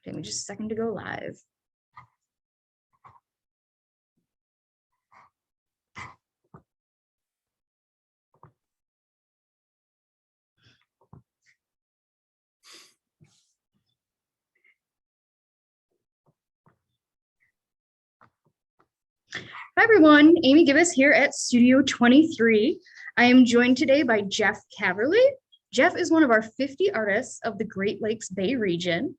Take me just a second to go live. Hi everyone, Amy Gibbous here at Studio 23. I am joined today by Jeff Caverly. Jeff is one of our 50 artists of the Great Lakes Bay region,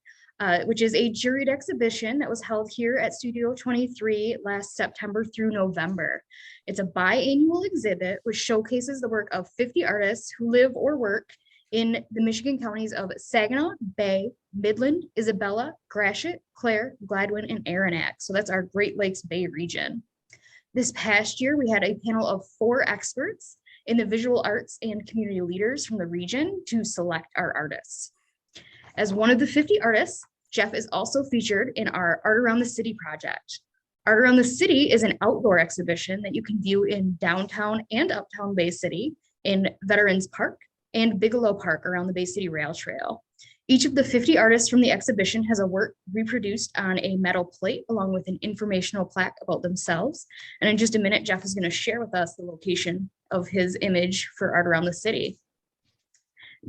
which is a juried exhibition that was held here at Studio 23 last September through November. It's a biannual exhibit which showcases the work of 50 artists who live or work in the Michigan counties of Saginaw, Bay, Midland, Isabella, Gratiot, Clare, Gladwin, and Aranac. So that's our Great Lakes Bay region. This past year, we had a panel of 4 experts in the visual arts and community leaders from the region to select our artists. As one of the 50 artists, Jeff is also featured in our Art Around the City project. Art Around the City is an outdoor exhibition that you can view in downtown and uptown Bay City, in Veterans Park and Bigelow Park around the Bay City Rail Trail. Each of the 50 artists from the exhibition has a work reproduced on a metal plate along with an informational plaque about themselves. And in just a minute, Jeff is going to share with us the location of his image for Art Around the City.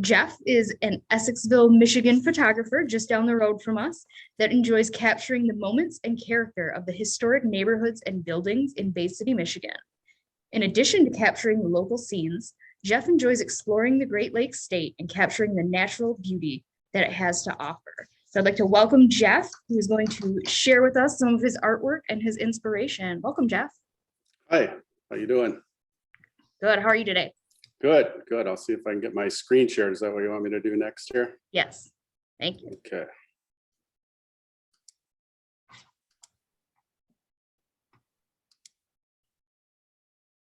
Jeff is an Essexville, Michigan photographer just down the road from us that enjoys capturing the moments and character of the historic neighborhoods and buildings in Bay City, Michigan. In addition to capturing the local scenes, Jeff enjoys exploring the Great Lakes state and capturing the natural beauty that it has to offer. So I'd like to welcome Jeff, who is going to share with us some of his artwork and his inspiration. Welcome, Jeff. Hi, how you doing? Good, how are you today? Good, good. I'll see if I can get my screen shared. Is that what you want me to do next here? Yes, thank you. Okay.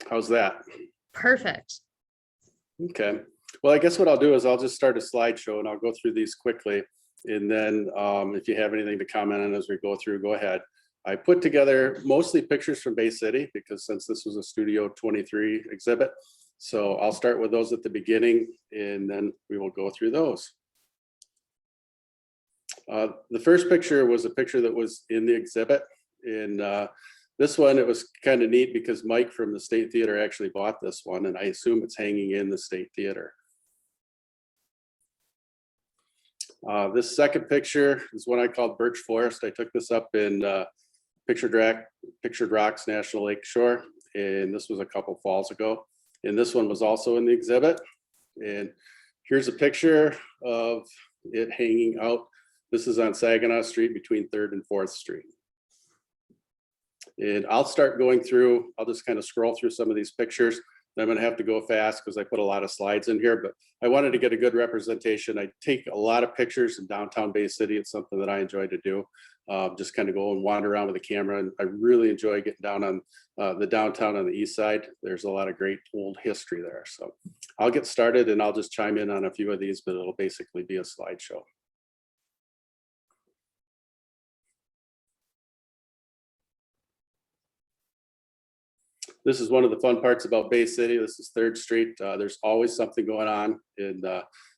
How's that? Perfect. Okay. Well, I guess what I'll do is I'll just start a slideshow and I'll go through these quickly. And then if you have anything to comment on as we go through, go ahead. I put together mostly pictures from Bay City because since this was a Studio 23 exhibit. So I'll start with those at the beginning and then we will go through those. The first picture was a picture that was in the exhibit. And this one, it was kind of neat because Mike from the State Theater actually bought this one and I assume it's hanging in the State Theater. This second picture is one I called Birch Forest. I took this up in Pictured Rocks National Lake Shore, and this was a couple falls ago. And this one was also in the exhibit. And here's a picture of it hanging out. This is on Saginaw Street between 3rd and 4th Street. And I'll start going through, I'll just kind of scroll through some of these pictures. I'm going to have to go fast because I put a lot of slides in here, but I wanted to get a good representation. I take a lot of pictures in downtown Bay City. It's something that I enjoy to do. Just kind of go and wander around with the camera. And I really enjoy getting down on the downtown on the east side. There's a lot of great old history there. So I'll get started and I'll just chime in on a few of these, but it'll basically be a slideshow. This is one of the fun parts about Bay City. This is 3rd Street. There's always something going on and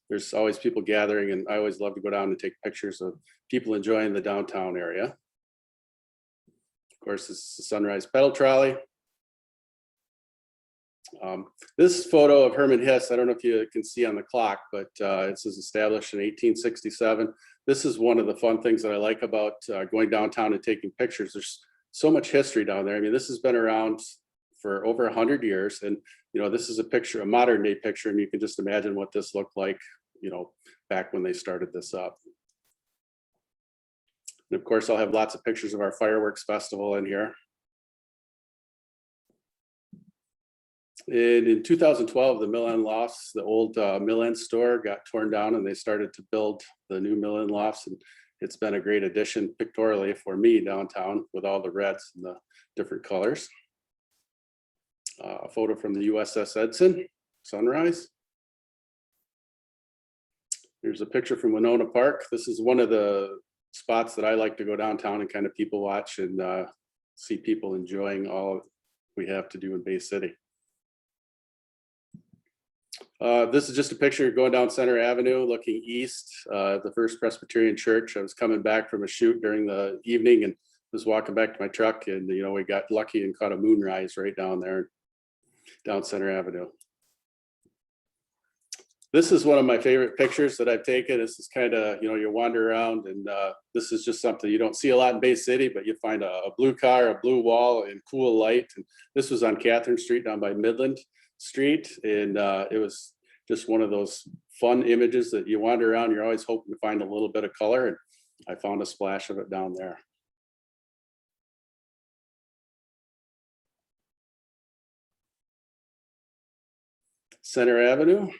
there's always people gathering and I always love to go down and take pictures of people enjoying the downtown area. Of course, this is the Sunrise Pedal Trolley. This photo of Herman Hess, I don't know if you can see on the clock, but it says established in 1867. This is one of the fun things that I like about going downtown and taking pictures. There's so much history down there. I mean, this has been around for over 100 years. And, you know, this is a picture, a modern day picture, and you can just imagine what this looked like, you know, back when they started this up. And of course, I'll have lots of pictures of our fireworks festival in here. And in 2012, the Mill End Lofts, the old Mill End store got torn down and they started to build the new Mill End Lofts. And it's been a great addition pictorially for me downtown with all the reds and the different colors. A photo from the USS Edson, sunrise. Here's a picture from Winona Park. This is one of the spots that I like to go downtown and kind of people watch and see people enjoying all we have to do in Bay City. This is just a picture going down Center Avenue, looking east, the First Presbyterian Church. I was coming back from a shoot during the evening and was walking back to my truck, and we got lucky and caught a moonrise right down there, down Center Avenue. This is one of my favorite pictures that I've taken. This is kind of, you wander around, and this is just something you don't see a lot in Bay City, but you find a blue car, a blue wall, and cool light. And this was on Catherine Street down by Midland Street, and it was just one of those fun images that you wander around. You're always hoping to find a little bit of color, and I found a splash of it down there. Center Avenue.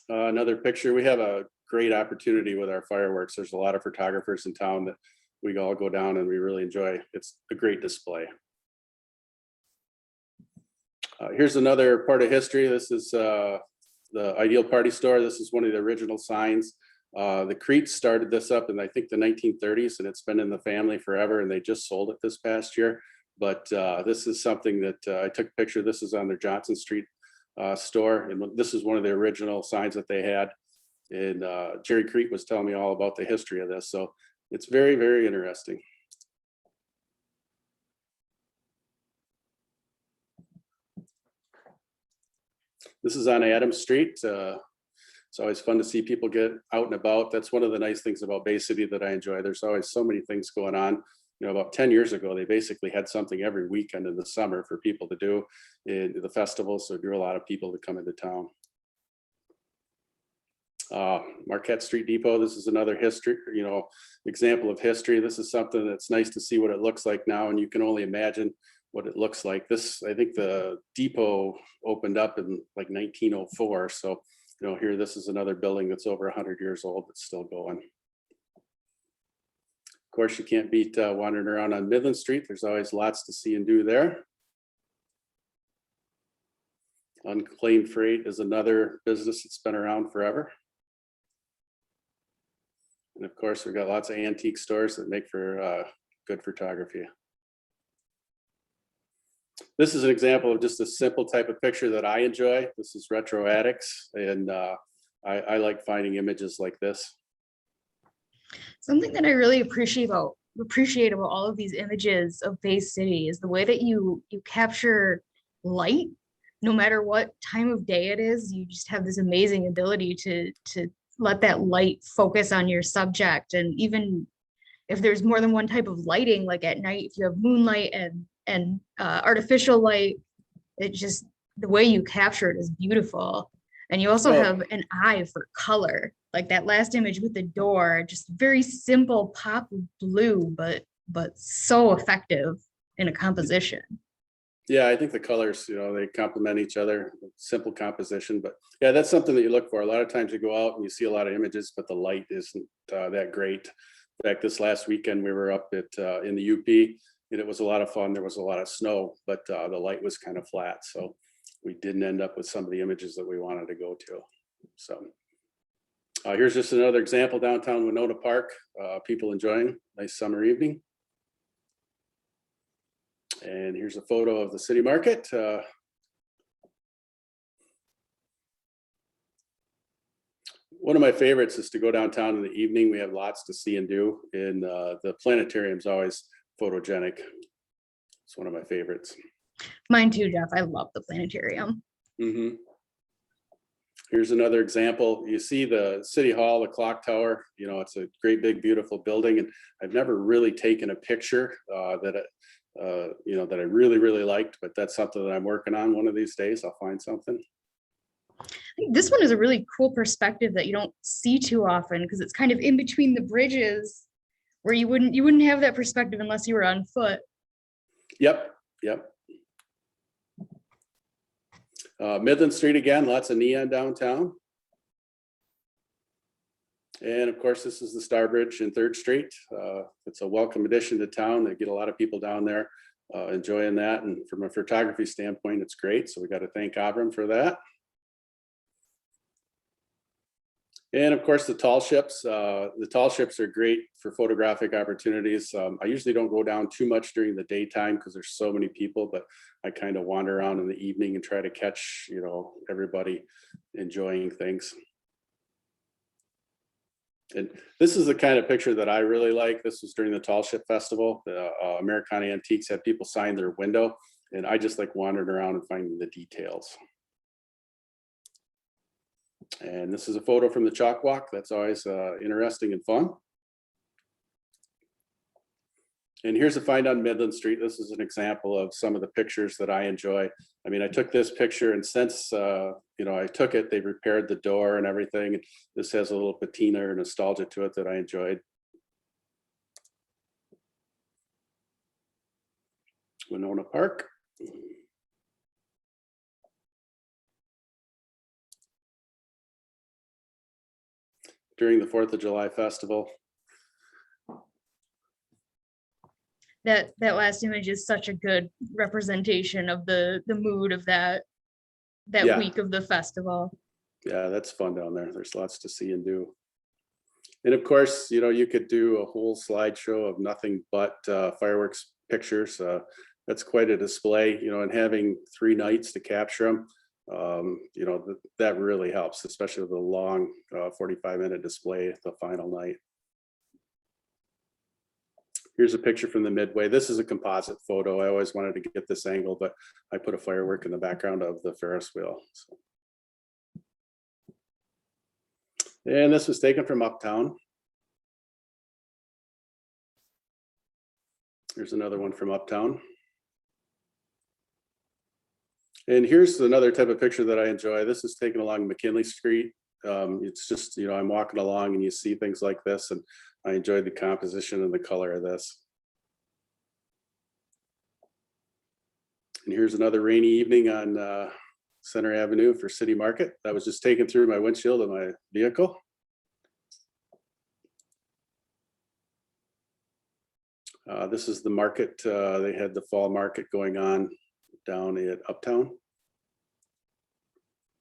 Another picture. We have a great opportunity with our fireworks. There's a lot of photographers in town that we all go down and we really enjoy. It's a great display. Here's another part of history. This is the Ideal Party Store. This is one of the original signs. The Creets started this up in, I think, the 1930s, and it's been in the family forever, and they just sold it this past year. But this is something that I took a picture. This is on their Johnson Street store, and this is one of the original signs that they had. And Jerry Crete was telling me all about the history of this, so it's very, very interesting. This is on Adams Street. It's always fun to see people get out and about. That's one of the nice things about Bay City that I enjoy. There's always so many things going on. About 10 years ago, they basically had something every weekend in the summer for people to do in the festival. So there drew a lot of people to come into town. Marquette Street Depot. This is another history, example of history. This is something that's nice to see what it looks like now, and you can only imagine what it looks like. This, I think the depot opened up in like 1904. So, here, this is another building that's over 100 years old that's still going. Of course, you can't beat wandering around on Midland Street. There's always lots to see and do there. Unclaimed freight is another business that's been around forever. And of course, we've got lots of antique stores that make for good photography. This is an example of just a simple type of picture that I enjoy. This is Retro Attics, and I like finding images like this. Something that I really appreciate about all of these images of Bay City is the way that you capture light. No matter what time of day it is, you just have this amazing ability to let that light focus on your subject. And even if there's more than one type of lighting, like at night, if you have moonlight and artificial light, it just, the way you capture it is beautiful. And you also have an eye for color, like that last image with the door, just very simple pop of blue, but so effective in a composition. Yeah, I think the colors, they complement each other. Simple composition, but yeah, that's something that you look for. A lot of times you go out and you see a lot of images, but the light isn't that great. In fact, this last weekend we were up at in the UP, and it was a lot of fun. There was a lot of snow, but the light was kind of flat, so we didn't end up with some of the images that we wanted to go to. So here's just another example downtown Winona Park. People enjoying a nice summer evening. And here's a photo of the city market. One of my favorites is to go downtown in the evening. We have lots to see and do, and the planetarium is always photogenic. It's one of my favorites. Mine too, Jeff. I love the planetarium. Mm-hmm. Here's another example. You see the City Hall, the clock tower. It's a great, big, beautiful building, and I've never really taken a picture that I really, really liked, but that's something that I'm working on. One of these days, I'll find something. I think this one is a really cool perspective that you don't see too often, because it's kind of in between the bridges, where you wouldn't have that perspective unless you were on foot. Yep. Midland Street again, lots of neon downtown. And of course, this is the Star Bridge in 3rd Street. It's a welcome addition to town. They get a lot of people down there enjoying that. And from a photography standpoint, it's great. So we got to thank Abram for that. And of course, the tall ships. The tall ships are great for photographic opportunities. I usually don't go down too much during the daytime because there's so many people, but I kind of wander around in the evening and try to catch, you know, everybody enjoying things. And this is the kind of picture that I really like. This was during the Tall Ship Festival. The Americana Antiques had people sign their window, and I just like wandering around and finding the details. And this is a photo from the chalk walk. That's always interesting and fun. And here's a find on Midland Street. This is an example of some of the pictures that I enjoy. I mean, I took this picture, and since you know, I took it, they repaired the door and everything. This has a little patina or nostalgia to it that I enjoyed. Winona Park. During the 4th of July festival. That last image is such a good representation of the mood of that Yeah. week of the festival. Yeah, that's fun down there. There's lots to see and do. And of course, you know, you could do a whole slideshow of nothing but fireworks pictures. That's quite a display, you know, and having 3 nights to capture them, you know, that really helps, especially with a long 45-minute display the final night. Here's a picture from the Midway. This is a composite photo. I always wanted to get this angle, but I put a firework in the background of the Ferris wheel. So. And this was taken from Uptown. Here's another one from Uptown. And here's another type of picture that I enjoy. This is taken along McKinley Street. It's just, you know, I'm walking along and you see things like this, and I enjoyed the composition and the color of this. And here's another rainy evening on Center Avenue for City Market. That was just taken through my windshield of my vehicle. This is the market. They had the fall market going on down at Uptown.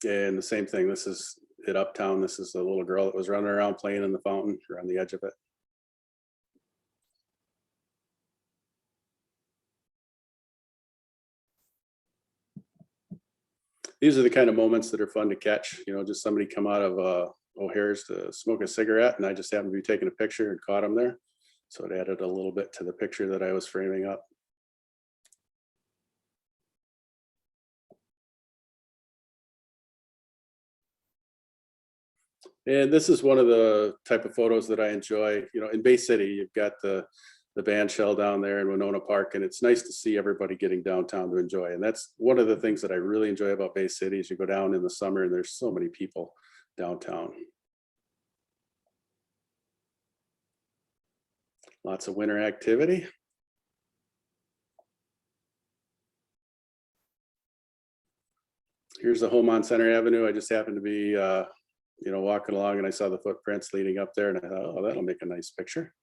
And the same thing, this is at Uptown. This is a little girl that was running around playing in the fountain or on the edge of it. These are the kind of moments that are fun to catch, you know, just somebody come out of O'Hare's to smoke a cigarette, and I just happened to be taking a picture and caught him there. So it added a little bit to the picture that I was framing up. And this is one of the type of photos that I enjoy. You know, in Bay City, you've got the band shell down there in Winona Park, and it's nice to see everybody getting downtown to enjoy. And that's one of the things that I really enjoy about Bay City is you go down in the summer and there's so many people downtown. Lots of winter activity. Here's the home on Center Avenue. I just happened to be, you know, walking along and I saw the footprints leading up there, and I thought, oh, that'll make a nice picture.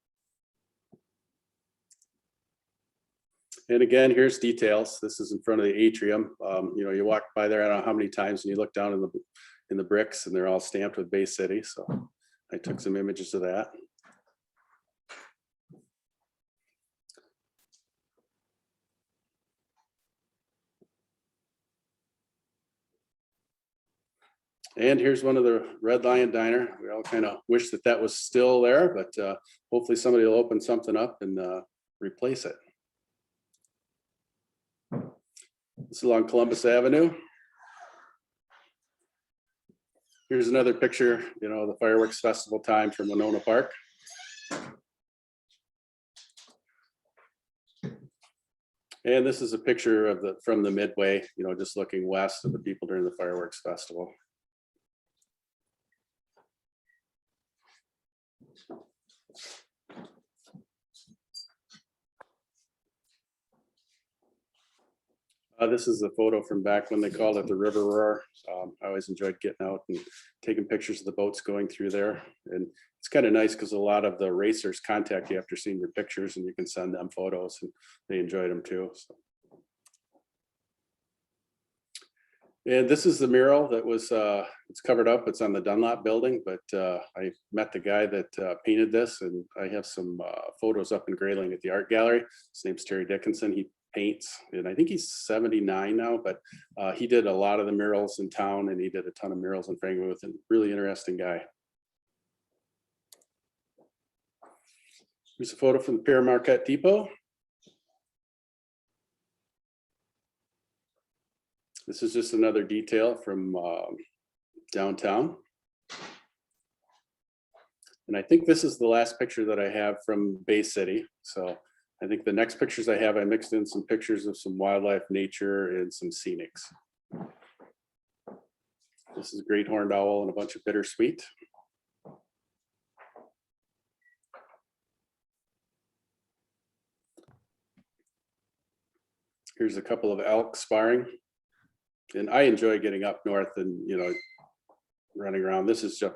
And again, here's details. This is in front of the atrium. You know, you walk by there, I don't know how many times, and you look down in the bricks, and they're all stamped with Bay City. So I took some images of that. And here's one of the Red Lion Diner. We all kind of wish that that was still there, but hopefully somebody will open something up and replace it. This is along Columbus Avenue. Here's another picture, you know, the fireworks festival time from Winona Park. And this is a picture of from the Midway, you know, just looking west of the people during the fireworks festival. This is a photo from back when they called it the River Roar. I always enjoyed getting out and taking pictures of the boats going through there. And it's kind of nice because a lot of the racers contact you after seeing your pictures, and you can send them photos, and they enjoyed them too. So. And this is the mural that was, it's covered up. It's on the Dunlop building, but I met the guy that painted this, and I have some photos up in Grayling at the art gallery. His name's Terry Dickinson. He paints, and I think he's 79 now, but he did a lot of the murals in town, and he did a ton of murals in Franklin with a really interesting guy. Here's a photo from the Pierre Marquette Depot. This is just another detail from downtown. And I think this is the last picture that I have from Bay City. So I think the next pictures I have, I mixed in some pictures of some wildlife, nature, and some scenics. This is a great horned owl and a bunch of bittersweet. Here's a couple of elk sparring. And I enjoy getting up north and, you know, running around. This is just,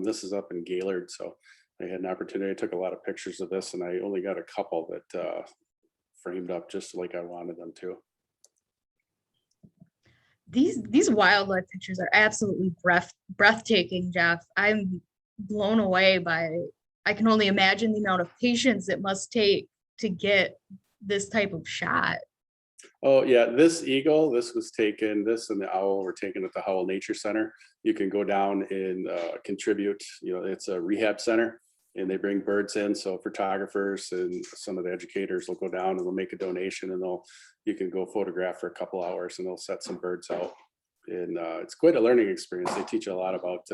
this is up in Gaylord. So I had an opportunity. I took a lot of pictures of this, and I only got a couple that framed up just like I wanted them to. These wildlife pictures are absolutely breathtaking, Jeff. I'm blown away by, I can only imagine the amount of patience it must take to get this type of shot. Oh yeah, this eagle, this was taken, this and the owl were taken at the Howell Nature Center. You can go down and contribute, you know, it's a rehab center, and they bring birds in. So photographers and some of the educators will go down and they'll make a donation, and you can go photograph for a couple hours, and they'll set some birds out. And it's quite a learning experience. They teach a lot about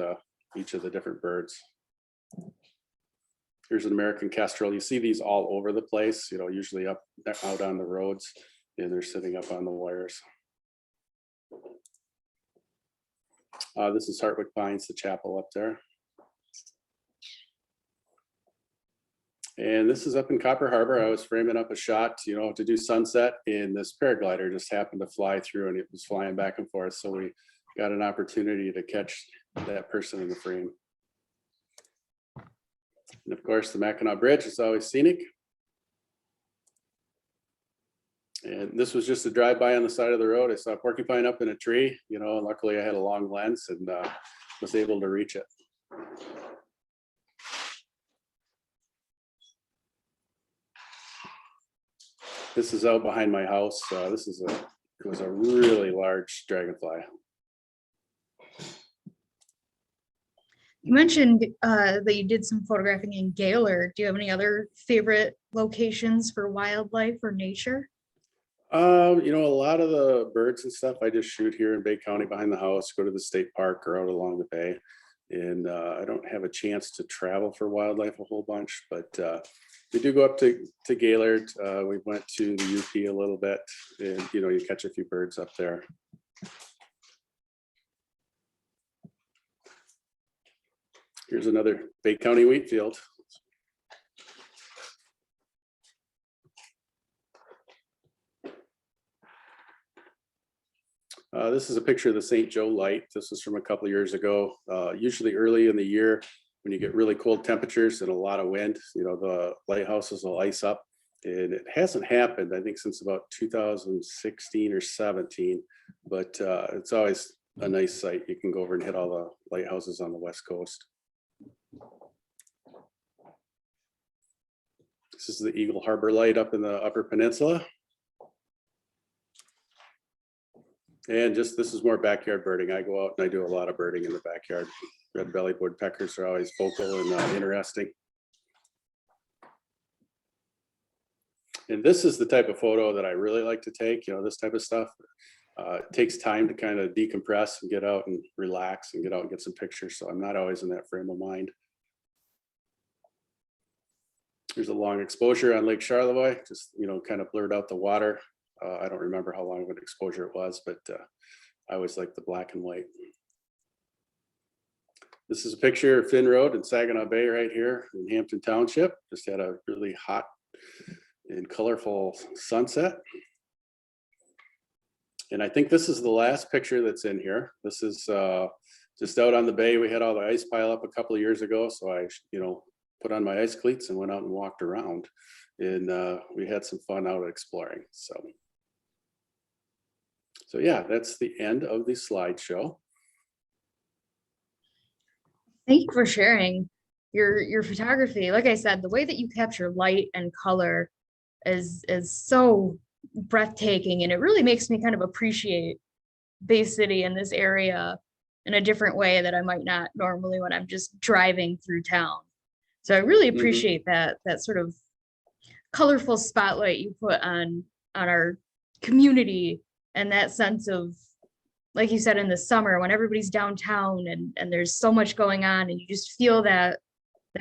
each of the different birds. Here's an American kestrel. You see these all over the place, you know, usually up out on the roads, and they're sitting up on the wires. This is Hartwick Pines, the chapel up there. And this is up in Copper Harbor. I was framing up a shot, you know, to do sunset, and this paraglider just happened to fly through, and it was flying back and forth. So we got an opportunity to catch that person in the frame. And of course, the Mackinac Bridge is always scenic. And this was just a drive-by on the side of the road. I saw a porcupine up in a tree, you know, and luckily I had a long lens and was able to reach it. This is out behind my house. It was a really large dragonfly. You mentioned that you did some photographing in Gaylord. Do you have any other favorite locations for wildlife or nature? You know, a lot of the birds and stuff I just shoot here in Bay County behind the house, go to the state park or out along the bay. And I don't have a chance to travel for wildlife a whole bunch, but we do go up to Gaylord. We went to the UP a little bit, and you know, you catch a few birds up there. Here's another Bay County wheat field. This is a picture of the St. Joe Light. This is from a couple of years ago. Usually early in the year, when you get really cold temperatures and a lot of wind, you know, the lighthouses will ice up. And it hasn't happened, I think, since about 2016 or 17, but it's always a nice sight. You can go over and hit all the lighthouses on the West Coast. This is the Eagle Harbor Light up in the Upper Peninsula. And just, this is more backyard birding. I go out and I do a lot of birding in the backyard. Red-bellied woodpeckers are always vocal and interesting. And this is the type of photo that I really like to take, you know, this type of stuff. It takes time to kind of decompress and get out and relax and get out and get some pictures. So I'm not always in that frame of mind. There's a long exposure on Lake Charlevoix, just, you know, kind of blurred out the water. I don't remember how long of an exposure it was, but I always like the black and white. This is a picture of Finn Road in Saginaw Bay right here in Hampton Township. Just had a really hot and colorful sunset. And I think this is the last picture that's in here. This is just out on the bay. We had all the ice pile up a couple of years ago. So I, you know, put on my ice cleats and went out and walked around. And we had some fun out exploring. So So yeah, that's the end of the slideshow. Thank you for sharing your photography. Like I said, the way that you capture light and color is so breathtaking, and it really makes me kind of appreciate Bay City in this area in a different way that I might not normally when I'm just driving through town. So I really appreciate that sort of colorful spotlight you put on our community, and that sense of, like you said, in the summer when everybody's downtown and there's so much going on, and you just feel that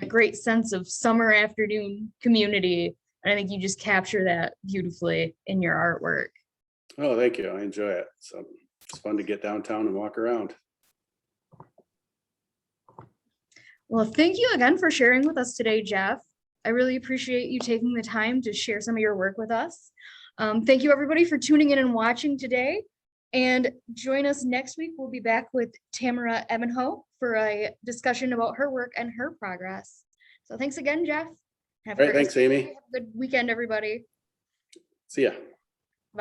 great sense of summer afternoon community. And I think you just capture that beautifully in your artwork. Oh, thank you. I enjoy it. So it's fun to get downtown and walk around. Well, thank you again for sharing with us today, Jeff. I really appreciate you taking the time to share some of your work with us. Thank you, everybody, for tuning in and watching today. And join us next week. We'll be back with Tamara Evanho for a discussion about her work and her progress. So thanks again, Jeff. All right, thanks, Amy. Have a good weekend, everybody. See ya.